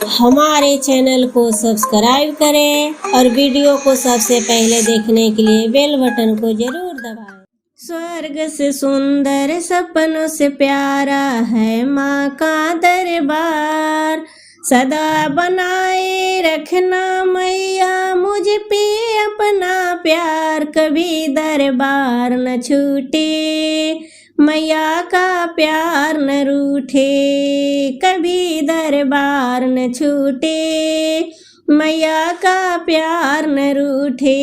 हमारे चैनल को सब्सक्राइब करें और वीडियो को सबसे पहले देखने के लिए बेल बटन को जरूर दबाएं। स्वर्ग से सुंदर सपनों से प्यारा है माँ का दरबार। सदा बनाए रखना मैया मुझ पे अपना प्यार, कभी दरबार न छूटे मैया का प्यार न रूठे, कभी दरबार न छूटे मैया का प्यार न रूठे।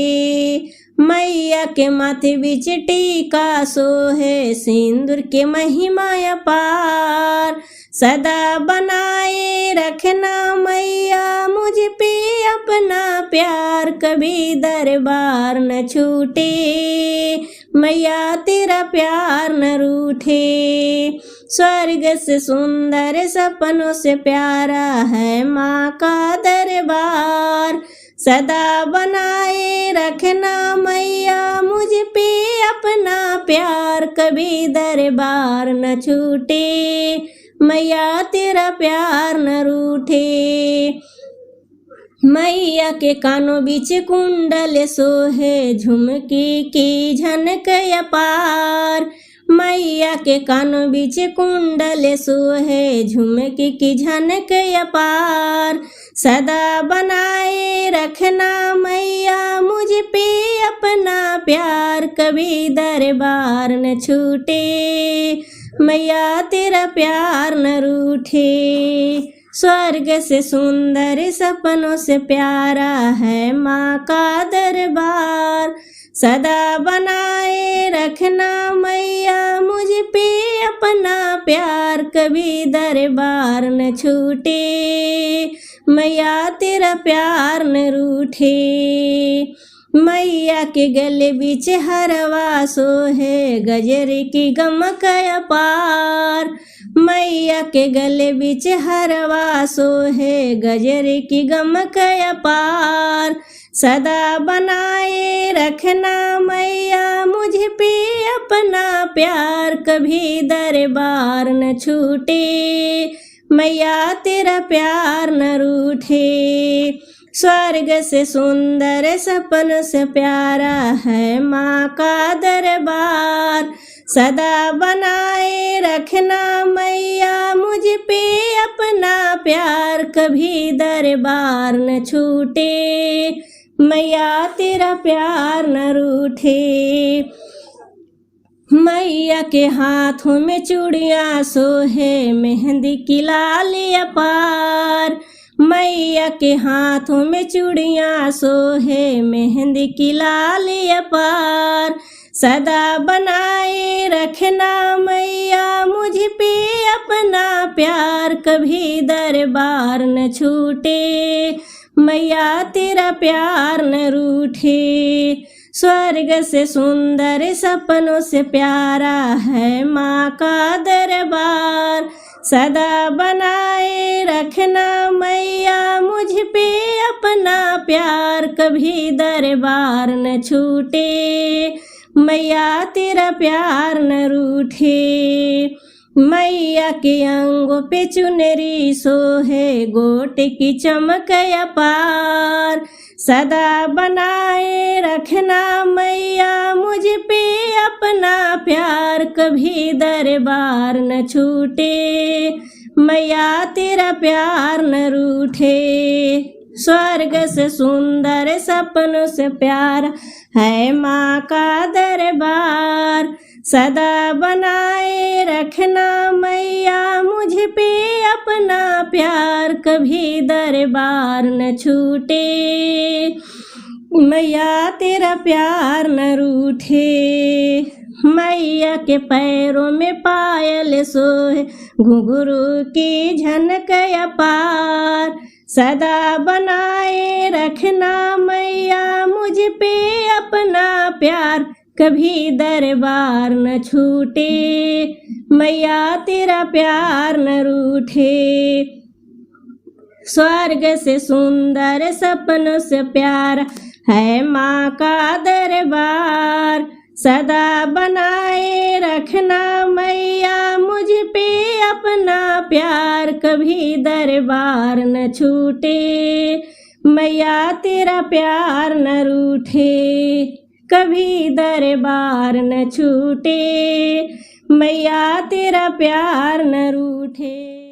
मैया के माथे बिच टीका सोहे सिंदूर के महिमा अपार। सदा बनाए रखना मैया मुझ पे अपना प्यार, कभी दरबार न छूटे मैया तेरा प्यार न रूठे। स्वर्ग से सुंदर सपनों से प्यारा है माँ का दरबार। सदा बनाए रखना मैया मुझ पे अपना प्यार, कभी दरबार न छूटे मैया तेरा प्यार न रूठे। मैया के कानों बीच कुंडल सोहे झुमकी की झनक अपार। मैया के कानों बीच कुंडल सोहे झुमकी की झनक अपार। सदा बनाए रखना मैया मुझ पे अपना प्यार, कभी दरबार न छूटे मैया तेरा प्यार न रूठे। स्वर्ग से सुंदर सपनों से प्यारा है माँ का दरबार। सदा बनाए रखना मैया मुझ पे अपना प्यार, कभी दरबार न छूटे मैया तेरा प्यार न रूठे। मैया के गले बीच हरवा सोहे गजर की गमक अपार। मैया के गले बीच हरवा सोहे गजर की गमक अपार। सदा बनाए रखना मैया मुझ पे अपना प्यार, कभी दरबार न छूटे मैया तेरा प्यार न रूठे। स्वर्ग से सुंदर सपनों से प्यारा है माँ का दरबार। सदा बनाए रखना मैया मुझ पे अपना प्यार, कभी दरबार न छूटे मैया तेरा प्यार न रूठे। मैया के हाथों में चूड़ियाँ सोहे मेहंदी की लाल अपार। मैया के हाथों में चूड़ियाँ सोहे मेहंदी की लाल अपार। सदा बनाए रखना मैया मुझ पे अपना प्यार, कभी दरबार न छूटे मैया तेरा प्यार न रूठे। स्वर्ग से सुंदर सपनों से प्यारा है माँ का दरबार। सदा बनाए रखना मैया मुझ पे अपना प्यार, कभी दरबार न छूटे मैया तेरा प्यार न रूठे। मैया के अंगों पे चुनरी सोहे गोट की चमक अपार। सदा बनाए रखना मैया मुझ पे अपना प्यार, कभी दरबार न छूटे मैया तेरा प्यार न रूठे। स्वर्ग से सुंदर सपनों से प्यारा है माँ का दरबार। सदा बनाए रखना मैया मुझ पे अपना प्यार, कभी दरबार न छूटे मैया तेरा प्यार न रूठे। मैया के पैरों में पायल सोहे घुंघरू की झनक अपार। सदा बनाए रखना मैया मुझ पे अपना प्यार, कभी दरबार न छूटे मैया तेरा प्यार न रूठे। स्वर्ग से सुंदर सपनों से प्यारा है माँ का दरबार। सदा बनाए रखना मैया मुझ पे अपना प्यार, कभी दरबार न छूटे मैया तेरा प्यार न रूठे, कभी दरबार न छूटे मैया तेरा प्यार न रूठे।